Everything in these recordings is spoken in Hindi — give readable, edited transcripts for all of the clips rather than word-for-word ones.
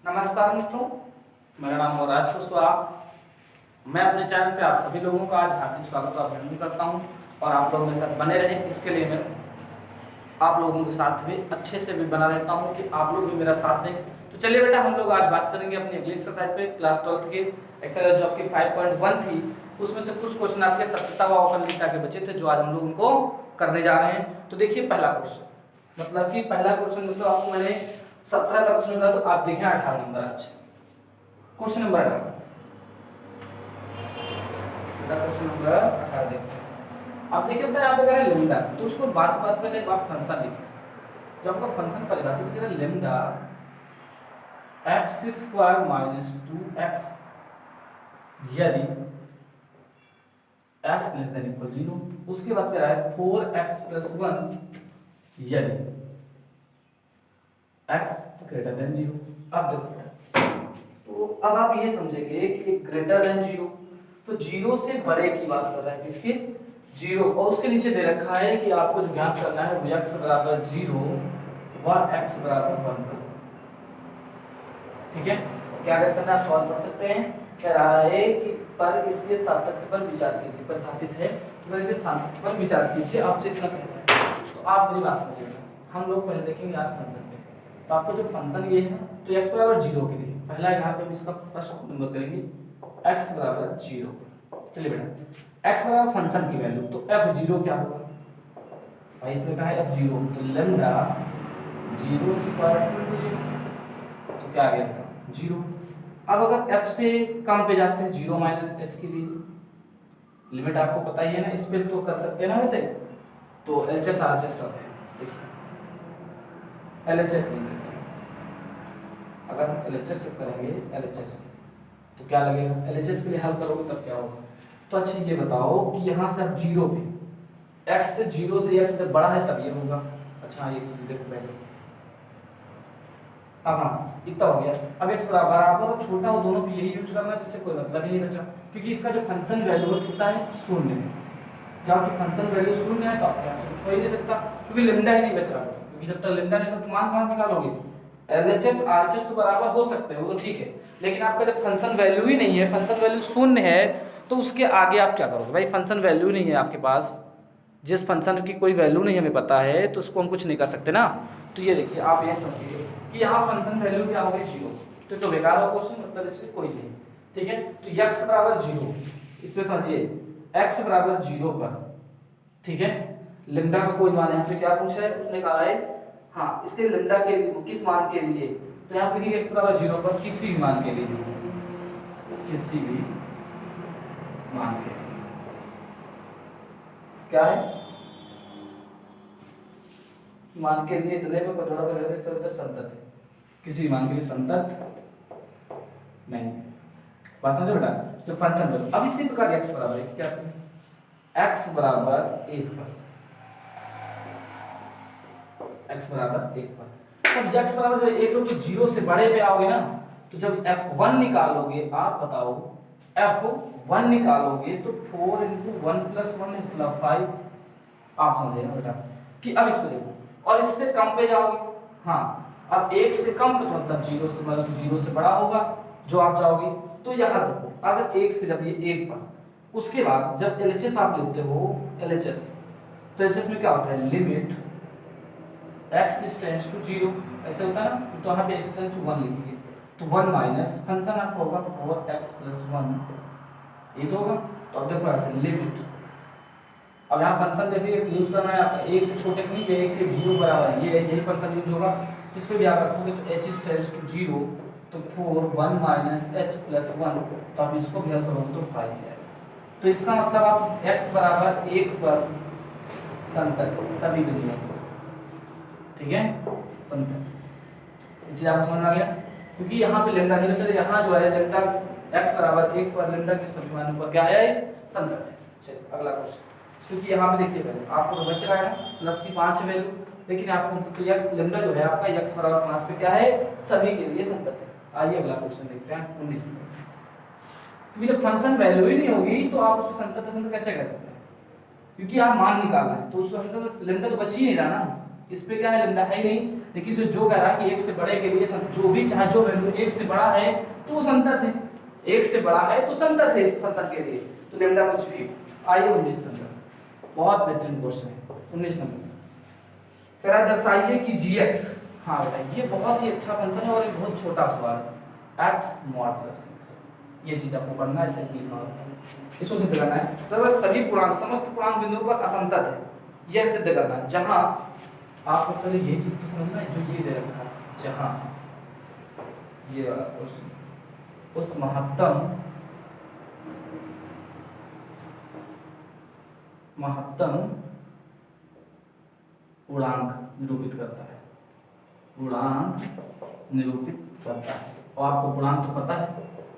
नमस्कार मित्रों, मेरा नाम है राज कुशवाहा। मैं अपने चैनल पे आप सभी लोगों का आज हार्दिक स्वागत और अभिनंदन करता हूं और आप लोग मेरे साथ बने रहें, इसके लिए मैं आप लोगों के साथ भी अच्छे से भी बना रहता हूं कि आप लोग भी मेरा साथ दें। तो चलिए बेटा, हम लोग आज बात करेंगे अपनी अगली एक्सरसाइज पे, क्लास 12th की एक्सरसाइज जो आपकी 5.1 थी। उसमें से कुछ क्वेश्चन आपके सत्यता व अवकलनीयता के बचे थे, जो आज हम लोग उनको करने जा रहे हैं। तो देखिए पहला क्वेश्चन, मतलब कि पहला क्वेश्चन मतलब आपको मैंने 17 का क्वेश्चन था, तो आप देखें 18 नंबर आज क्वेश्चन नंबर 18। क्वेश्चन नंबर 18 देखते हैं। अब देखिए बेटा, यहाँ पे कह रहे हैं लैम्डा, तो उसको बात बात में एक आप फंक्शन लिखें। जो आपका फंक्शन परिभाषित करें lambda x square minus 2x यदि x लेस देन इक्वल 0, उसके बाद कह रहा है 4x प्लस 1 यदि x ग्रेटर देन 0। अब देखो, तो अब आप ये समझेंगे कि ग्रेटर देन 0, तो 0 से बड़े की बात कर रहा है, किसके? 0, और उसके नीचे दे रखा है कि आपको जो ज्ञात करना है वो x बराबर 0 व x बराबर 1 पर। ठीक है, क्या करना है आप सॉल्व कर सकते हैं। कह रहा है कि पर इसके सातत्य पर विचार कीजिए, परिभाषित है तो इसके सातत्य पर विचार कीजिए, आपसे इतना कहता है। तो आप मेरी बात समझिएगा, हम लोग पहले देखेंगे आज फंक्शन पे। तो आपको जो फंक्शन ये है, तो x बराबर 0 के लिए पहला यहाँ पे हम इसका फर्स्ट नंबर करेंगे x बराबर 0। चलिए बेटा, x बराबर फंक्शन की वैल्यू, तो f0 क्या होगा भाई? इसमें कहा है f0, तो लैम्डा 0 स्क्वायर टू 0, तो क्या आ गया 0। अब अगर f से कम पे जाते हैं 0 माइनस h के लिए, लिमिट आपको पता ही है ना, इस पे तो कर सकते हैं ना वैसे, तो LHS RHS करते हैं। देखिए LHS नहीं करते, अगर हम LHS से करेंगे LHS तो क्या लगेगा? LHS के लिए हल करोगे तब क्या होगा? तो अच्छा ये बताओ कि यहाँ से आप 0 पे x से 0 से x जब बड़ा है तब ये होगा। अच्छा ये चीज देखो पहले, अब हाँ इतना हो गया। अब x बराबर और छोटा हो दोनों पे यही यूज करना है, जिससे कोई मतलब ही नहीं बचा, क्योंकि इसका जो फंक्शन वैल्यू है कितना है? 0 है। जब आपकी फंक्शन वैल्यू 0 है तो आप यहाँ से छोड़ ही नहीं सकता, क्योंकि लैम्डा ही नहीं बच रहा, क्योंकि जब तक लैम्डा नहीं तो मान कहाँ निकालोगे? LHS RHS तो बराबर हो सकते हो तो ठीक है, लेकिन आपका जब फंक्शन वैल्यू ही नहीं है, फंक्शन वैल्यू 0 है, तो उसके आगे आप क्या करोगे भाई? फंक्शन वैल्यू नहीं है आपके पास, जिस फंक्शन की कोई वैल्यू नहीं हमें पता है, तो उसको हम कुछ नहीं कर सकते ना। तो ये देखिए, आप ये समझिए कि यहाँ फंक्शन वैल्यू क्या हो गई? 0, तो बेकार हो क्वेश्चन, मतलब इसमें कोई नहीं। ठीक है, तो x बराबर 0, इसमें समझिए x बराबर 0 पर, ठीक है, लैम्डा का कोई मान, यहाँ पे क्या पूछा है उसने? कहा है हाँ इसके लैम्डा के लिए किस मान के लिए, तो यहाँ पे लिखिए x बराबर 0 पर किसी भी मान के लिए, किसी भी मान के लिए क्या है? मान के लिए इतने में थोड़ा सा ऐसे चलते संतत है, किसी भी मान के लिए संतत नहीं। बात समझो बेटा, जो फंक्शन वैल्यू अब इसी प्रकार x बराबर क्या है? x बराबर 1 पर, x बराबर 1 पर, तब x बराबर जब 1 लो तो 0 से बड़े पे आओगे ना, तो जब f1 निकालोगे, आप बताओ f1 निकालोगे तो 4 × 1 + 1 मतलब 5। आप समझे ना बेटा कि अब इसको देखो, और इससे कम पे जाओगे, हाँ अब 1 से कम तो मतलब 0 से, मतलब 0 से बड़ा होगा जो आप जाओगे। तो यहाँ देखो, अगर 1 से जब ये 1 पर, उसके बाद जब LHS आप लेते हो LHS, तो LHS में क्या होता है? लिमिट x टेंड्स टू 0, ऐसे होता है ना, तो यहाँ पे x टेंड्स टू 1 लिखेंगे, तो 1 माइनस फंक्शन आपका होगा 4x + 1, ये तो होगा। तो अब देखो ऐसे लिमिट, अब यहाँ फंक्शन देखिए यूज करना है आपका, 1 से छोटे नहीं है, 1 के 0 बराबर, ये यही फंक्शन यूज होगा। इस पे भी आप रखोगे तो h टेंड्स टू 0, तो 4 1 माइनस h + 1, तो आप इसको भी हल करोगे तो 5 है। तो इसका मतलब आप x बराबर 1 पर संतत सभी बिंदुओं, ठीक है, संतत। जी आप समझ में आ गया, क्योंकि यहाँ पे लैम्डा नहीं बचा, यहाँ जो है लैम्डा x बराबर 1 पर लैम्डा के सभी मानों पर क्या है? संतत है। चलिए अगला क्वेश्चन, क्योंकि यहाँ पे देखिए पहले आपको तो बच रहा है प्लस की 5 वैल्यू, लेकिन आप कह सकते हो x लैम्डा जो है आपका x बराबर 5 पे क्या है? सभी के लिए संतत है। आइए अगला क्वेश्चन देखते हैं 19 में, क्योंकि जब फंक्शन वैल्यू ही नहीं होगी तो आप उसको संतत कैसे कह सकते हैं? क्योंकि आप मान निकालना है, तो उस फंक्शन लैम्डा तो बच ही नहीं रहा ना, इस पे क्या है? लैम्डा है ही नहीं, लेकिन जो कह रहा है कि एक से बड़े के लिए जो भी चाहे जो वैल्यू एक से बड़ा है तो वो संतत है, एक से बड़ा है तो संतत है इस फंक्शन के लिए, तो लैम्डा कुछ भी। आइए 19 नंबर, बहुत बेहतरीन क्वेश्चन है 19 नंबर। कह रहा दर्शाइए कि gx, हाँ बेटा ये बहुत ही अच्छा फंक्शन है और ये बहुत छोटा सवाल है, x mod प्लस x, ये चीज आपको पढ़ना है, इसे लिखना है, इसको सिद्ध करना है। तो बस सभी पूर्णांक समस्त पूर्णांक बिंदुओं पर असंतत है, यह सिद्ध करना है। जहां आपको पहले ये चीज तो समझना है, जो ये दे रखा है, जहां ये वाला क्वेश्चन उस महत्तम गुणांक निरूपित करता है, गुणांक निरूपित करता है। और आपको गुणांक तो पता है,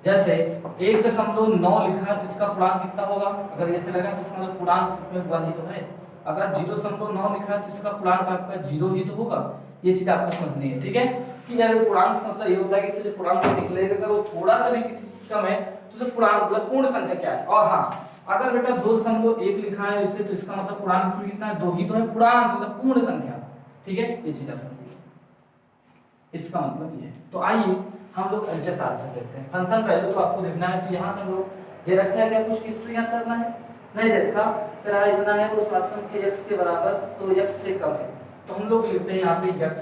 जैसे 1.9 लिखा है तो इसका पूर्णांक कितना होगा, अगर ये से लगा तो इसका मतलब पूर्णांक में 1 ही तो है। अगर 0.9 लिखा है तो इसका पूर्णांक आपका 0 ही तो होगा। ये चीज आपको समझनी है, ठीक है, कि यार पूर्णांक से मतलब ये होता है कि इसे जो पूर्णांक को निकलेगा अगर वो थोड़ा सा भी किसी चीज कम है तो उसे पूर्णांक मतलब पूर्ण संख्या क्या है। और हाँ, अगर बेटा 2.1 लिखा है इससे तो इसका मतलब पूर्णांक इसमें कितना है, 2 ही तो है, पूर्णांक मतलब पूर्ण संख्या, ठीक है, ये चीज आप समझिए, इसका मतलब ये है। तो आइए हम लोग एलएचएस आंसर देखते हैं। फंक्शन वैल्यू तो आपको देखना है, तो यहां से हम लोग दे रखा है क्या कुछ हिस्ट्री याद करना है, नहीं दे रखा, तेरा इतना है उस माध्यम के x के बराबर तो x से कम है, तो हम लोग लिखते हैं यहां पे x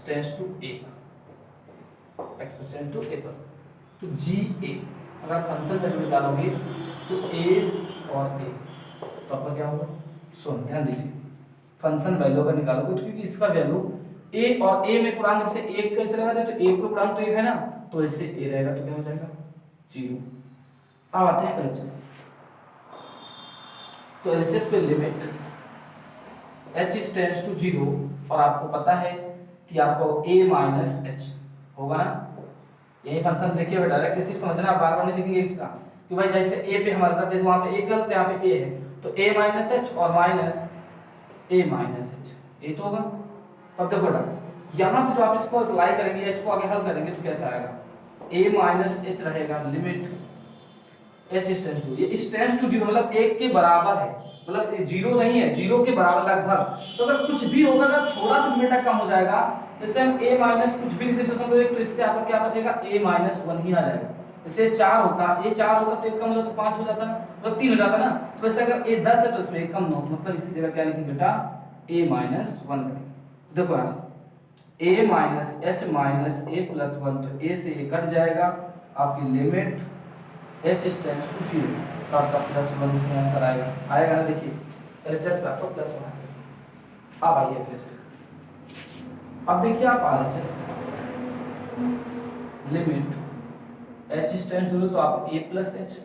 tends to a, x tends to a पर, तो ga अगर फंक्शन वैल्यू निकालोगे तो a और a, तो आपका क्या होगा, सुन ध्यान दीजिए, फंक्शन वैल्यू अगर निकालोगे तो क्योंकि इसका वैल्यू a और a में पूर्णांक से 1 कैसे लगा दे, तो 1 को पूर्णांक तो 1 है ना, तो इससे a रहेगा तो क्या हो जाएगा 0। अब आते हैं एलएचएस, तो एलएचएस पे लिमिट h टेंड्स टू 0 और आपको पता है कि आपको a माइनस h होगा ना, यही फंक्शन देखिए बेटा, डायरेक्ट इसी समझना, बार बार नहीं लिखेंगे इसका, कि भाई जैसे a पे हमारा करते हैं वहां पे a करते यहाँ पे a है, तो a माइनस h और माइनस a माइनस h, ये तो होगा। तब देखो बेटा यहां से जो आप इसको अप्लाई करेंगे, इसको आगे हल करेंगे तो कैसा आएगा, a माइनस h रहेगा लिमिट h टेंड्स टू, ये टेंड्स टू 0 मतलब 1 के बराबर है, मतलब 0 नहीं है, 0 के बराबर लगभग, तो अगर कुछ भी होगा ना थोड़ा सा बेटा कम हो जाएगा, जैसे हम a माइनस कुछ भी लिखते तो 1, तो इससे आपका क्या बचेगा a माइनस 1 ही आ जाएगा। जैसे 4 होता, a 4 होता तो 1 कम होता तो 5 हो जाता ना, मतलब 3 हो जाता ना, तो वैसे अगर a 10 है तो इसमें 1 कम ना हो, तो मतलब इसी जगह क्या लिखेंगे बेटा a माइनस 1 करेंगे। देखो यहाँ से a minus h minus a plus 1, तो a से a कट जाएगा, आपकी लिमिट h टेंड्स टू 0, तो आपका प्लस 1 इसमें आंसर आएगा, आएगा ना, देखिए एलएचएस पे आपको प्लस 1 आएगा। अब आइए अगले स्टेप, अब देखिए आप RHS limit h tends to 0, तो आप a plus h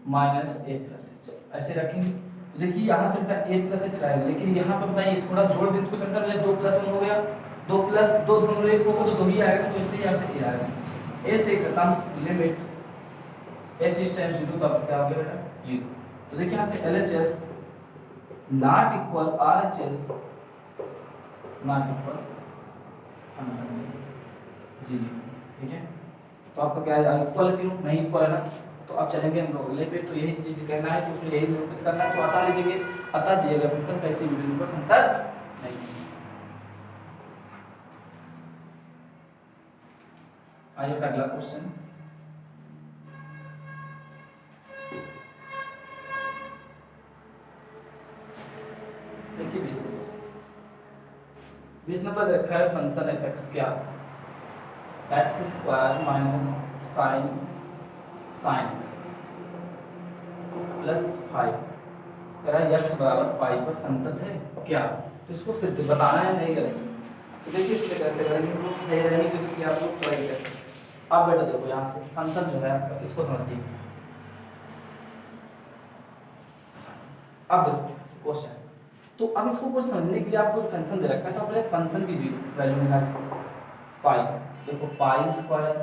minus a plus h ऐसे रखेंगे, तो देखिए यहाँ से बेटा a प्लस h रहेगा, लेकिन यहाँ पे बताइए थोड़ा जोड़ दें तो कुछ अंतर है, 2 प्लस 1 हो गया, 2 प्लस 2.1 होगा तो 2 ही आएगा, तो इससे यहाँ से a आएगा, a से खत्म, लिमिट h टेंड्स टू 0, तो आपका क्या हो गया बेटा 0। तो देखिए यहाँ से LHS not equal RHS not equal function 0, ठीक है, तो आपका क्या है इक्वल, क्यों नहीं इक्वल है ना, तो अब चलेंगे हम लोग अगले पे, तो यही चीज कहना है, तो उसमें यही निरूपित करना है, तो अतः लिखेंगे, अतः दिया गया फंक्शन कैसे भी बिंदु पर संतत नहीं है। आइए अगला क्वेश्चन, देखिए 20 नंबर रखा है फंक्शन f(x) क्या, x square minus sine x plus 5, कह रहा है x बराबर पाई पर संतत है क्या, तो इसको सिद्ध बताना है नहीं करेंगे, तो देखिए इसके कैसे करेंगे, नहीं करेंगे तो इसकी आप लोग ट्राई कैसे। अब बेटा देखो यहाँ से फंक्शन जो है आपका, इसको समझिए, अब देखो क्वेश्चन, तो अब इसको कुछ समझने के लिए आपको फंक्शन दे रखा है, तो अपने फंक्शन की वैल्यू निकालिए, पाई, देखो पाई स्क्वायर,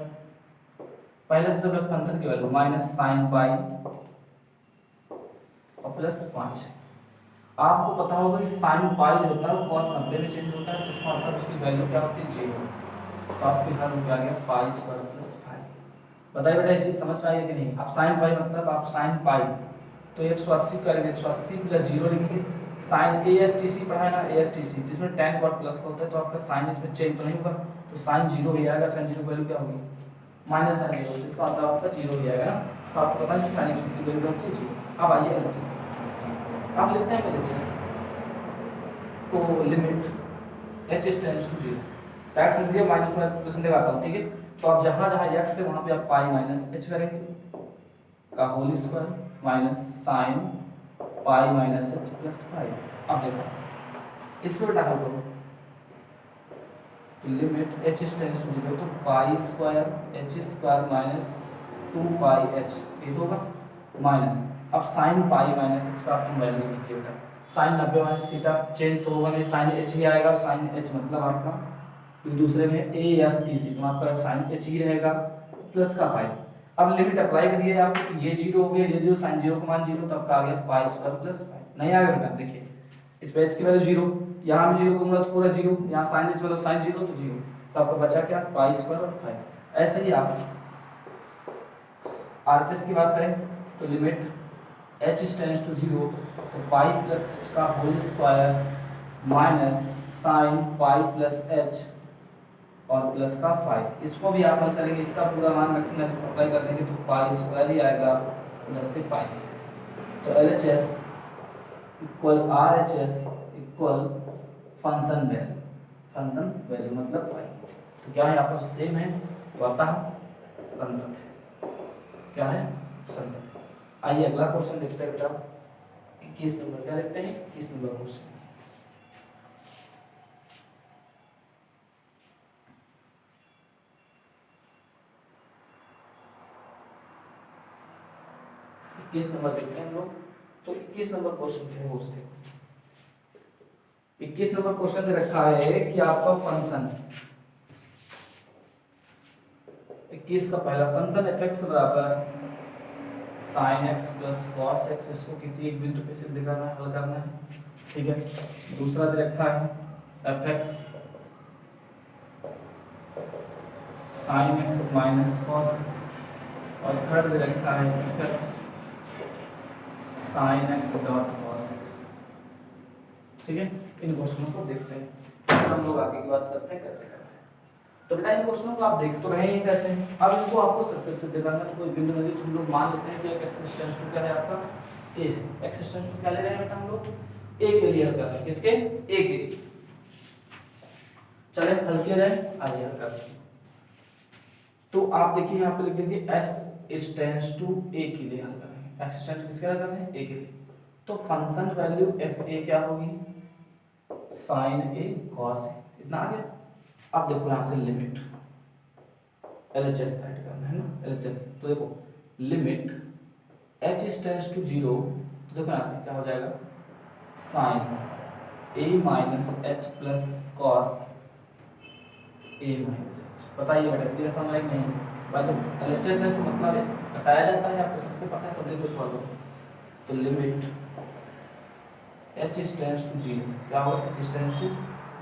पहले से जब फंक्शन की वैल्यू माइनस साइन पाई और प्लस 5, आपको पता होगा कि साइन पाई जो होता है वो cos 90 में चेंज होता है, तो इसका मतलब उसकी वैल्यू क्या होती है 0, तो आपके हल में क्या आ गया पाई स्क्वायर प्लस 5। बताइए बेटा ये चीज समझ में आई है कि नहीं, अब साइन पाई मतलब आप साइन पाई तो 180 करेंगे, 180 प्लस 0 लिखेंगे, sine A S T C पढ़ा है ना, ए एस टी सी, इसमें टेन कॉट प्लस का होता है, तो आपका साइन इसमें चेंज तो नहीं होगा, तो साइन जीरो ही आएगा। साइन जीरो की वैल्यू क्या होगी, माइनस साइन जीरो, इसका मतलब आपका जीरो ही आएगा ना। तो आपको पता है साइन एक्स की वैल्यू होती है जीरो। अब आइए एलएचएस, अब लिखते हैं एलएचएस तो limit H is tends to zero, direct समझिए, माइनस में प्लस लगाता हूँ, ठीक है। तो अब जहाँ जहाँ एक्स है वहाँ पे आप पाई माइनस एच करेंगे का whole square minus sine pi minus H plus pi. अब देखो इसको बेटा हल करो, तो limit H is tends to zero, तो pi square H square minus 2 pi H, ये तो होगा माइनस, अब साइन पाई माइनस एच का आप वैल्यू लीजिए बेटा, साइन 90 माइनस थीटा चेंज तो होगा नहीं, साइन एच ही आएगा, साइन एच मतलब आपका दूसरे में ए एस टी सी, तो आपका साइन एच ही रहेगा प्लस का पाई। अब लिमिट अप्लाई करिए आप, तो ये जीरो हो गया, ये जो साइन जीरो का मान जीरो, तो आपका आ गया पाई स्क्वायर प्लस पाई, नहीं आएगा बेटा, देखिए इस पे एच की वैल्यू जीरो, यहाँ भी जीरो को मतलब पूरा जीरो, यहाँ साइन एच मतलब साइन जीरो तो जीरो, तो आपका बचा क्या पाई स्क्वायर और पाई। ऐसे ही आप आरएचएस की बात करें तो limit H tends to zero, तो पाई प्लस एच का whole square minus sine pi plus H और प्लस का फाइव, इसको भी आप हल करेंगे, इसका पूरा मान रखेंगे, अप्लाई कर देंगे तो पाई स्क्वायर ही आएगा उधर से पाई। तो L H S equal R H S equal function value, function value मतलब पाई। तो क्या है आपका सेम है, अतः संतत है, क्या है संतत। आइए अगला क्वेश्चन देखते हैं बेटा, 21 नंबर, क्या देखते हैं 21 नंबर क्वेश्चन। 21 नंबर देखते हैं हम लोग, तो 21 नंबर क्वेश्चन है वो उसके 21 नंबर क्वेश्चन में रखा है कि आपका फंक्शन 21 का पहला फंक्शन fx बराबर sin x plus cos x, इसको किसी एक बिंदु पे सिद्ध करना है, हल करना है, ठीक है। दूसरा दे रखा है fx sin x minus cos x, और थर्ड दे रखा है fx sin x dot cos x, ठीक है। इन क्वेश्चनों को देखते हैं, फिर हम लोग आगे की बात करते हैं कैसे करना है। तो बेटा इन क्वेश्चनों को आप देख तो रहे हैं कैसे, अब इनको आपको सत्य सिद्ध करना है, तो कोई बिंदु नहीं, तो हम लोग मान लेते हैं कि एक एक्सिस्टेंस टू क्या है आपका a है, एक्सिस्टेंस टू क्या ले रहे हैं बेटा हम लोग a के लिए हल कर रहे हैं, किसके a के, चले हल किया जाए, आइए हल करते हैं। तो आप देखिए यहाँ पे लिख देंगे s टेंड्स टू a के लिए हल कर रहे हैं, एक्सिस्टेंस किसके लिए कर रहे हैं a के लिए, तो फंक्शन वैल्यू f a क्या होगी sin a cos a, इतना आ गया। अब देखो यहाँ से लिमिट LHS साइड करना है ना, LHS, तो देखो limit h tends to zero, तो देखो यहाँ से क्या हो जाएगा sin a minus h plus cos a minus h, बताइए बेटा क्लियर समझ नहीं, बात जब LHS है तो मतलब बताया जाता है, आपको सबको पता है, तो देखो सॉल्व करो, तो limit h tends to zero, क्या होगा h टेंड्स टू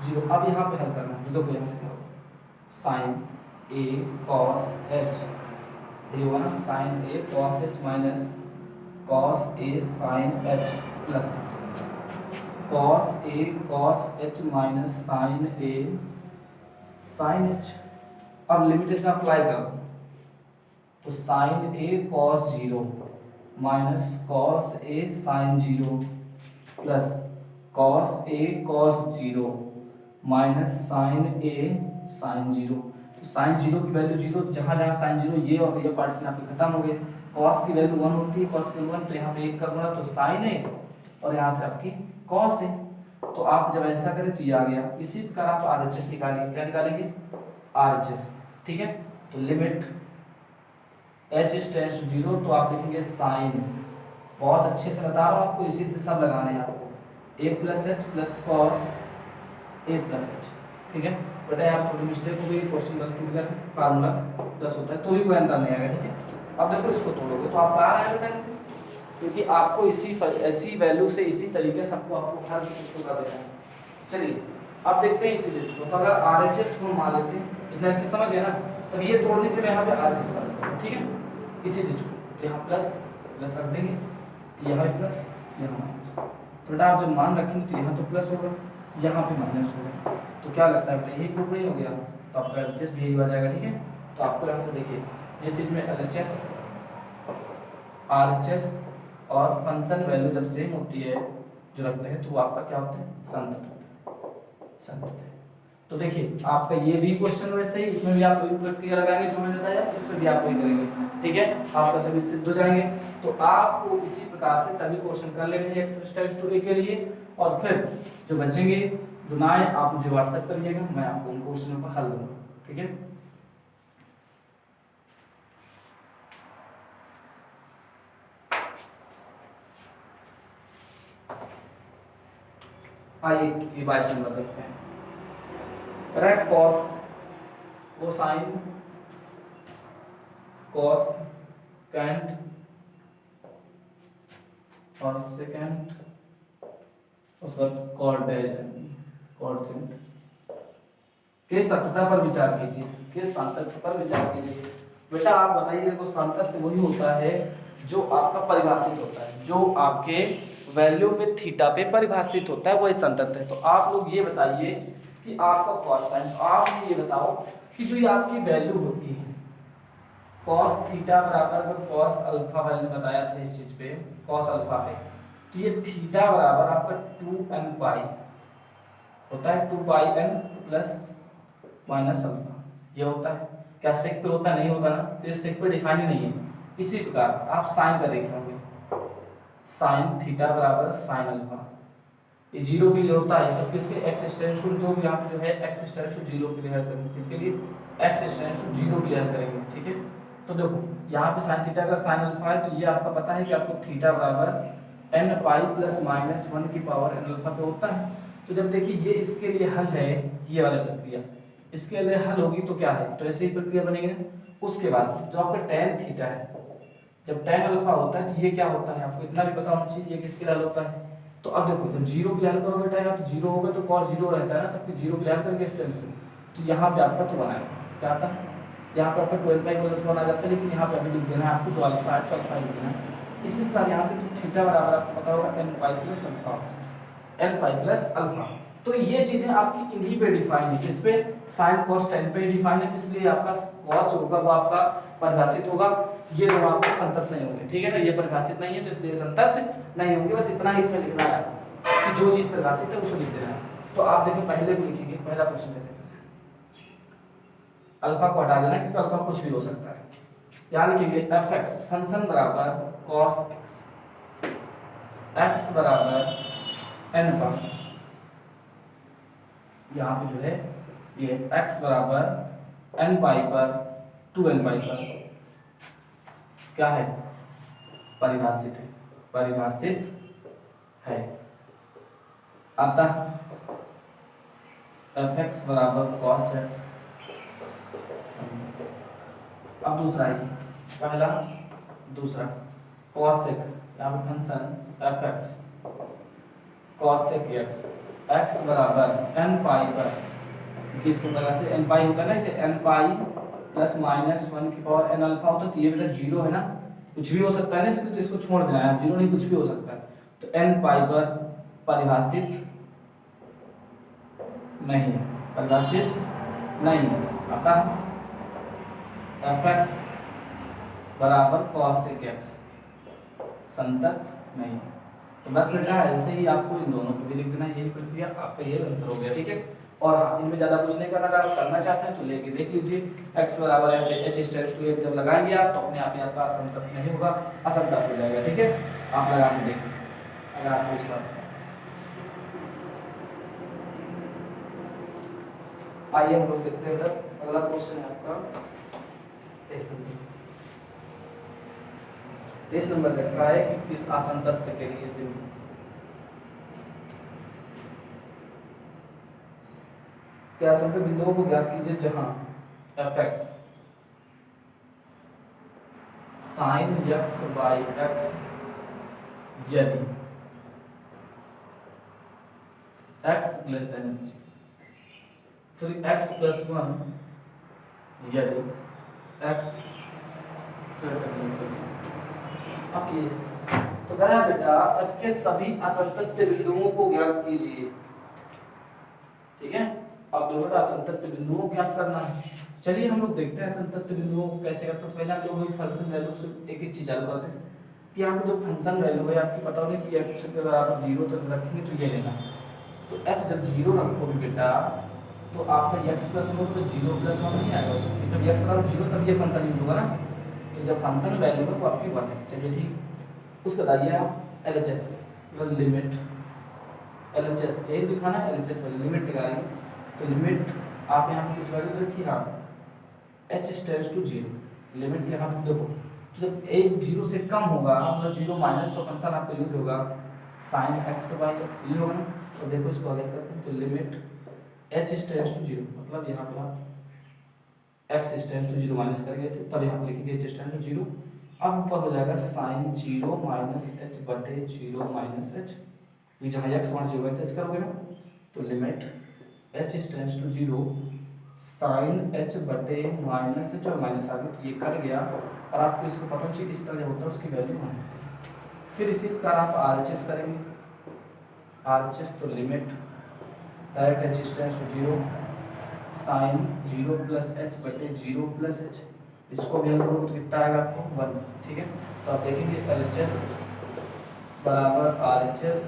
जीरो। अब यहाँ पे हल करना है, देखो यहाँ से क्या होगा sin a cos h, ये हुआ ना sin a cos h minus cos a sin h plus cos a cos h minus sin a sin h। अब लिमिट इसमें अप्लाई कर दो, तो sin a cos 0 minus cos a sin 0 plus cos a cos 0 minus sine a sine 0, तो साइन 0 की वैल्यू 0, जहाँ जहाँ साइन 0 ये और ये पार्टीशन आपके खत्म हो गए, cos की वैल्यू 1 होती है, cos की वैल्यू 1, तो यहाँ पे 1 का गुणा तो साइन है और यहाँ से आपकी cos है, तो आप जब ऐसा करें तो ये आ गया। इसी प्रकार आप RHS निकालेंगे, क्या निकालेंगे RHS, ठीक है। तो लिमिट h टेंड्स टू 0, तो आप लिखेंगे साइन, बहुत अच्छे से बता रहा हूँ आपको, इसी से सब लगाने हैं आपको, a plus H plus cos a plus H, ठीक है। बेटा यार थोड़ी मिस्टेक हो गई, क्वेश्चन गलत टूट गया था, फार्मूला प्लस होता है तो भी कोई अंतर नहीं आएगा, ठीक है। अब देखो इसको तोड़ोगे तो आपका आ रहा है बेटा, क्योंकि आपको ऐसी वैल्यू से इसी तरीके से आपको हर चीज को कर देना है। चलिए अब देखते हैं इसी चीज को, तो अगर RHS को मान लेते हैं, इतना अच्छे समझ गए ना, तो ये तोड़ने के लिए यहाँ पे RHS कर देते हैं, ठीक है। इसी चीज को तो यहाँ प्लस प्लस रख देंगे, तो यहाँ प्लस यहाँ माइनस, तो बेटा आप जब मान रखेंगे तो यहाँ तो प्लस होगा, यहाँ पे माइनस होगा, तो क्या लगता है बेटा यही प्रूफ नहीं हो गया, तो आपका एलएचएस भी यही हो जाएगा। ठीक है, तो आपको यहाँ से देखिए जिस चीज़ में एलएचएस आरएचएस और फंक्शन वैल्यू जब सेम होती है जो रखते हैं, तो वो आपका क्या होता है, संतत होता है, संतत है। तो देखिए आपका ये भी क्वेश्चन वैसे ही, इसमें भी आप वही प्रक्रिया लगाएंगे जो मैंने बताया, इसमें भी आप वही करेंगे। ठीक है, आपका सभी सिद्ध हो जाएंगे। तो आपको इसी प्रकार से तभी क्वेश्चन कर लेने हैं एक्सरसाइज 2A के लिए, और फिर जो बचेंगे जो ना आए आप मुझे व्हाट्सएप करिएगा, मैं आपको उन क्वेश्चनों का हल दूंगा। ठीक है, आइए ये 22 नंबर देखते हैं। रेड कॉस कोसाइन कॉस कैंट और सेकेंड उसके बाद कॉर्डेंट के सातत्य पर विचार कीजिए, के सातत्य पर विचार कीजिए। बेटा आप बताइए, देखो सातत्य वही होता है जो आपका परिभाषित होता है, जो आपके वैल्यू पे थीटा पे परिभाषित होता है, वही सातत्य है। तो आप लोग ये बताइए कि आपका कॉसाइन, आप ये बताओ कि जो ये आपकी वैल्यू होती है कॉस थीटा बराबर, अगर कॉस अल्फा मैंने बताया था इस चीज पे कॉस अल्फा पे, तो ये थीटा बराबर आपका 2n पाई होता है, 2 पाई n प्लस माइनस अल्फा, ये होता है। क्या सेक पे होता नहीं होता ना, तो ये सेक पे डिफाइन ही नहीं है। इसी प्रकार आप साइन का देख होंगे, साइन थीटा बराबर साइन अल्फा, ये जीरो के लिए होता है सब किसके, एक्स टेंड्स टू, जो यहाँ पे जो है एक्स टेंड्स टू जीरो के लिए हल करेंगे, किसके लिए, एक्स टेंड्स टू जीरो के लिए हल करेंगे। ठीक है, तो देखो यहाँ पे साइन थीटा का साइन अल्फा है, तो ये आपका पता है कि आपको थीटा बराबर n पाई प्लस माइनस 1 की पावर n अल्फा पे होता है। तो जब देखिए ये इसके लिए हल है, ये वाला प्रक्रिया इसके लिए हल होगी तो क्या है, तो ऐसे ही प्रक्रिया बनेगी ना। उसके बाद जो आपका tan थीटा है, जब tan अल्फा होता है तो ये क्या होता है, आपको इतना भी पता होना चाहिए, ये किसके लिए हल होता है। तो अब देखो जब जीरो के लिए हल करोगे बेटा, यहाँ तो जीरो होगा तो cos जीरो रहता है ना, सबके जीरो के लिए हल करके स्टेंस तो यहाँ पे आपका तो बनाएगा क्या आता है, यहाँ पे आपका 12 पाई प्लस 1 आ जाता है, लेकिन यहाँ पे अभी लिख देना है आपको जो अल्फा है तो अल्फा लिख देना है। इसी प्रकार यहाँ से तो थीटा बराबर आपको पता होगा n pi plus alpha, n pi plus alpha. तो ये चीजें आपकी इन्हीं पे डिफाइन है, किस पे, साइन कॉस tan पे डिफाइन है, इसलिए आपका कॉस होगा वो आपका परिभाषित होगा, ये दो आपके संतत नहीं होंगे। ठीक है ना, ये परिभाषित नहीं है तो इसलिए संतत नहीं होंगे। बस इतना ही इसमें लिखना है कि जो चीज परिभाषित है उसको लिख देना है। तो आप देखिए पहले को लिखेंगे, पहला क्वेश्चन जैसे अल्फा को हटा देना क्योंकि अल्फा कुछ भी हो सकता है। यहाँ लिखेंगे एफ एक्स फंक्शन बराबर कॉस एक्स, एक्स बराबर एन पर, यहाँ पे जो है ये x बराबर n पाई पर 2n पाई पर क्या है, परिभाषित है, परिभाषित है। अतः fx बराबर cos x। अब दूसरा है, पहला दूसरा cos sec, यहाँ पे function fx cos sec x, x बराबर n पाई पर, इसको तरह से n पाई होता है ना, इसे n पाई प्लस माइनस 1 की पावर n अल्फा होता है, तो ये बेटा जीरो है ना, कुछ भी हो सकता है ना इसलिए, तो इसको छोड़ देना है, जीरो नहीं कुछ भी हो सकता है। तो n पाई पर परिभाषित नहीं है, परिभाषित नहीं है, अतः fx बराबर cos sec x संतत नहीं है। तो बस बेटा ऐसे ही आपको इन दोनों को भी लिख देना, यही प्रक्रिया आपका ये आंसर हो गया। ठीक है, और हाँ इनमें ज़्यादा कुछ नहीं करना, अगर आप करना चाहते हैं तो लेके देख लीजिए। x बराबर h टेंड्स टू जब लगाएंगे आप तो अपने आप ही आपका असंतत नहीं होगा, असंतत हो जाएगा। ठीक है, आप लगा के देख सकते हैं अगर आपको विश्वास है। आइए हम लोग देखते हैं अगला क्वेश्चन है आपका 23 नंबर लिखा है कि किस असंतत के लिए बिंदु, क्या असंतत बिंदुओं को ज्ञात कीजिए जहां fx sin x by x यदि x लेस देन, फिर x प्लस 1 यदि x ग्रेटर देन। अब ये तो कह रहा है बेटा f के सभी असंतत बिंदुओं को ज्ञात कीजिए। ठीक है, अब देखो बेटा असंतत बिंदुओं को ज्ञात करना है। चलिए हम लोग देखते हैं असंतत बिंदुओं को कैसे करते हैं। पहले हम लोग वही फंक्शन वैल्यू से एक एक चीज चालू करते हैं कि आपको जो फंक्शन वैल्यू है आपकी पता होगी कि f के बराबर 0 तक रखेंगे तो ये लेना। तो f जब 0 रखोगे बेटा तो आपका x प्लस 1 तो 0 प्लस 1 नहीं आएगा, जब x बराबर 0 तब ये फंक्शन यूज होगा ना। तो जब फंक्शन वैल्यू है वो आपकी 1 है। चलिए ठीक, उसके बाद ये आप LHS मतलब लिमिट LHS यही दिखाना है, LHS वाली लिमिट लगाएंगे। तो लिमिट आप यहाँ पे कुछ वैल्यू रखिए आप h टेंड्स टू 0, लिमिट यहाँ पे देखो तो जब एक 0 से कम होगा मतलब 0 माइनस तो फंक्शन आपका यूज होगा sin x बाई x ये होगा ना। तो देखो इसको आगे करते हैं तो लिमिट h टेंड्स टू 0 मतलब यहाँ पे आप x टेंड्स टू 0 माइनस करेंगे इसे तब यहाँ पे लिखेंगे h टेंड्स टू 0। अब ऊपर हो जाएगा sin 0 माइनस h बटे 0 माइनस h, ये जहाँ x वहाँ 0 वैसे h करोगे ना। तो limit h tends to 0 sine h बटे माइनस h और माइनस आ गया तो ये कट गया और आपको इसको पता चाहिए इस तरह होता है उसकी वैल्यू मान। फिर इसी प्रकार आप RHS करेंगे, RHS तो limit direct h tends to 0 sine 0 plus h बटे 0 प्लस h, इसको भी हम लोग तो कितना आएगा आपको 1। ठीक है, तो आप देखेंगे LHS बराबर RHS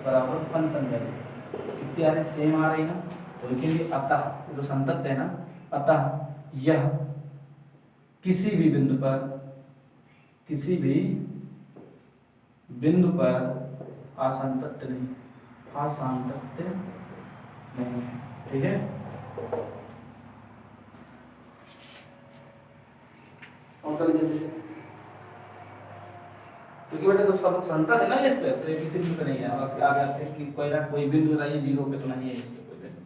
बराबर फंक्शन वैल्यू कितनी आ रही सेम आ रही ना। तो लिखेंगे अतः जो संतत है ना, अतः यह किसी भी बिंदु पर असंतत नहीं है। ठीक है, और कर लीजिए जैसे क्योंकि बेटा जब सब संतत है ना इस पे तो ये किसी बिंदु पे नहीं है। अब आगे आते हैं कि कोई बिंदु बताइए 0 पे तो नहीं है इस पे कोई बिंदु।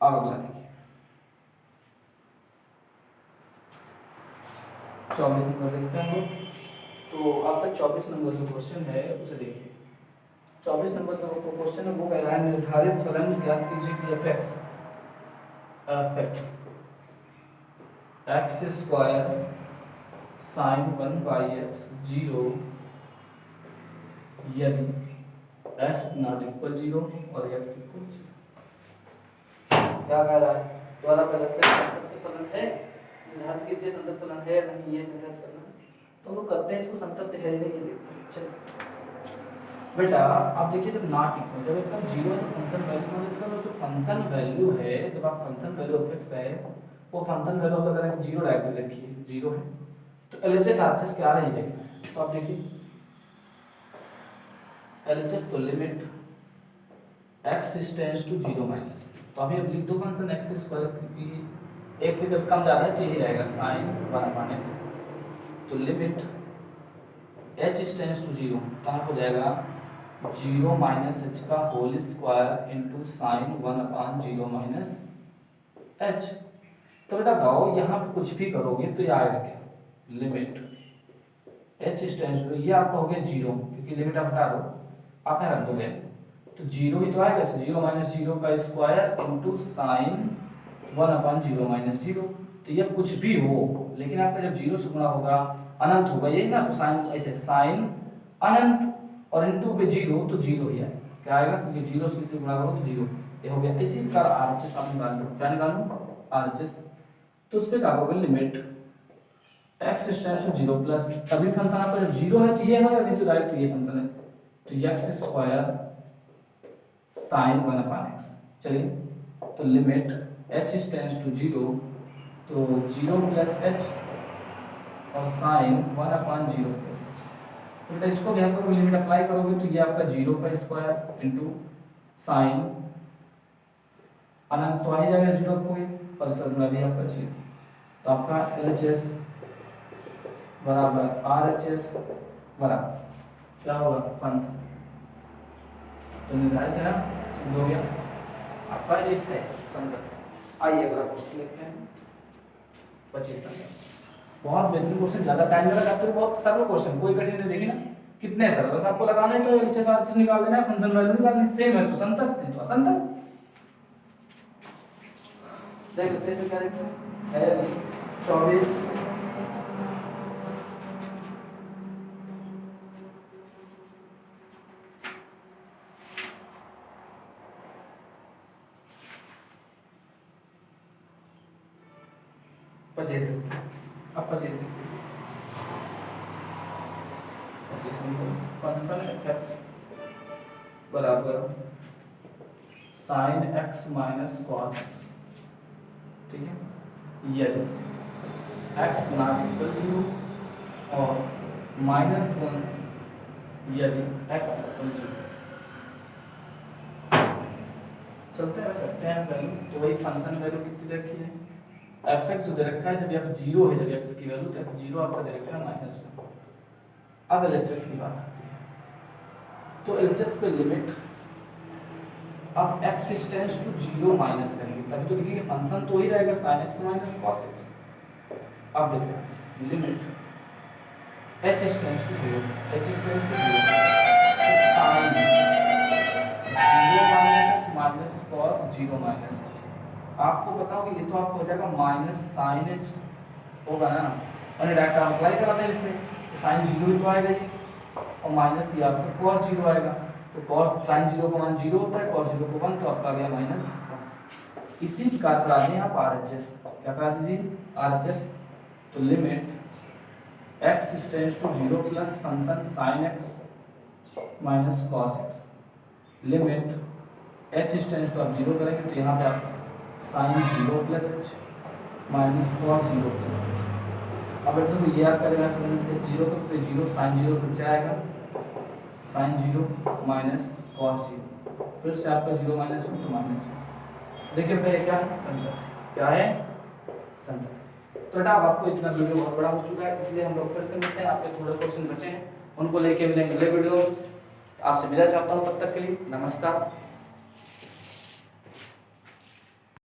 अब अगला देखिए 24 नंबर देखते हैं हम लोग। तो आपका 24 नंबर जो क्वेश्चन है उसे देखिए। 24 नंबर का क्वेश्चन है वो कह रहा है निर्धारित फलन ज्ञात कीजिए कि x square sine 1 by x 0 यदि x नॉट इक्वल 0 और x इक्वल 0। क्या कह रहा है द्वारा प्रदत्त संतत फलन है, निर्धारित कीजिए संतत फलन है या नहीं, ये निर्धारित करना है। तो हम लोग करते हैं इसको संतत है या नहीं ये देखते हैं। चलो बेटा आप देखिए जब नॉट इक्वल जब एकदम 0 है तो फंक्शन वैल्यू तो इसका जो फंक्शन वैल्यू है जब आप फंक्शन वैल्यू फिक्स है वो फंक्शन वैल्यू अगर करें 0 डायरेक्ट रखिए 0 है तो LHS RHS क्या रही है। तो आप देखिए LHS तो limit x tends to 0 minus, तो अभी अब लिख दो फंक्शन x स्क्वायर क्योंकि x से जब कम जाता है तो यही रहेगा sin 1/x। तो लिमिट h टेंड्स टू 0 तो यहाँ हो जाएगा 0 माइनस h का whole square into sine 1/0 minus h। तो बेटा बताओ यहाँ पे कुछ भी करोगे तो ये आएगा क्या लिमिट h टेंड्स टू ये आपका हो गया 0 क्योंकि लिमिट आप हटा दो आप यहाँ रख दोगे तो 0 ही तो आएगा 0 माइनस 0 का स्क्वायर इंटू साइन 1/0 माइनस 0। तो ये कुछ भी हो लेकिन आपका जब 0 से गुणा होगा अनंत होगा यही ना। तो साइन ऐसे साइन अनंत और इंटू पे 0 तो 0 ही आएगा। क्या आएगा क्योंकि 0 से गुणा करो तो 0 ये हो गया। इसी प्रकार RHS आप निकाल लो। क्या निकाल लो RHS। तो उस पे क्या करोगे limit x tends to 0 plus तभी फंक्शन आपका जब 0 है तो ये है नहीं तो डायरेक्ट ये फंक्शन है तो x स्क्वायर साइन 1/x। चलिए तो लिमिट h टेंड्स टू 0 तो 0 प्लस h और साइन 1/0 प्लस h। तो बेटा इसको भी हम लोग लिमिट अप्लाई करोगे तो ये आपका 0 का स्क्वायर इंटू साइन अनंत तो आ ही जाएगा 0 को पर सर भी आपका 0। तो आपका LHS बराबर RHS बराबर क्या होगा फंक्शन। तो निर्धारित है ना सिद्ध हो गया आपका एक है संतत। आइए अगला क्वेश्चन देखते हैं 25 नंबर। बहुत बेहतरीन क्वेश्चन, ज्यादा टाइम लगा तो बहुत सरल क्वेश्चन कोई कठिन नहीं। देखिए ना कितने सरल, बस आपको लगाना है तो LHS RHS निकाल देना है, फंक्शन वैल्यू निकालनी सेम है तो संतत है तो असंतत। देख लेते हैं इसमें क्या देखते हैं 24 25 देखते हैं, अब 25 देखते हैं, 25 फंक्शन f(x) बराबर sin x minus cos x, ठीक है, यदि x नॉट इक्वल 0 और -1 यदि x इक्वल 0। चलते हैं करते हैं वैल्यू, तो वही फंक्शन वैल्यू कितनी रखी है, f(x) जो दे रखा है, जब f 0 है, जब x की वैल्यू, तो f 0 आपका दे रखा है -1। अब LHS की बात आती है, तो LHS पे लिमिट अब x टेंड्स टू 0 माइनस करेंगे, तभी तो लिखेंगे फंक्शन तो ही रहेगा sin x minus cos x। अब देखो limit h tends to 0, h tends to 0, sin 0 minus h minus cos 0 minus h। आपको पता होगा ये तो आपको हो जाएगा माइनस sin h होगा ना, और डायरेक्ट आप अप्लाई करा दें इसमें, तो sin 0 ही तो आएगा ये, और माइनस ये आपका cos 0 आएगा, तो cos sin 0 का मान 0 होता है, cos 0 को 1, तो आपका आ गया -1। इसी की कार करा दें आप RHS, क्या करा दीजिए RHS, तो limit x tends to 0 plus function sin x minus cos x, limit h tends to आप 0 करेंगे, तो यहाँ पे आप sin 0 plus h minus cos 0 plus h। अब एकदम ये आपका जगह समझ h 0 तो 0 sin 0 फिर से आएगा, sin 0 माइनस cos 0, फिर से आपका 0 माइनस 1 तो -1। देखिए पहले क्या है संतत, क्या है संतत। तो बेटा आपको इतना वीडियो बहुत बड़ा हो चुका है, इसलिए हम लोग फिर से मिलते हैं, आपके थोड़े क्वेश्चन बचे हैं उनको लेके मिलेंगे अगले वीडियो। आपसे विदा चाहता हूँ, तब तक के लिए नमस्कार।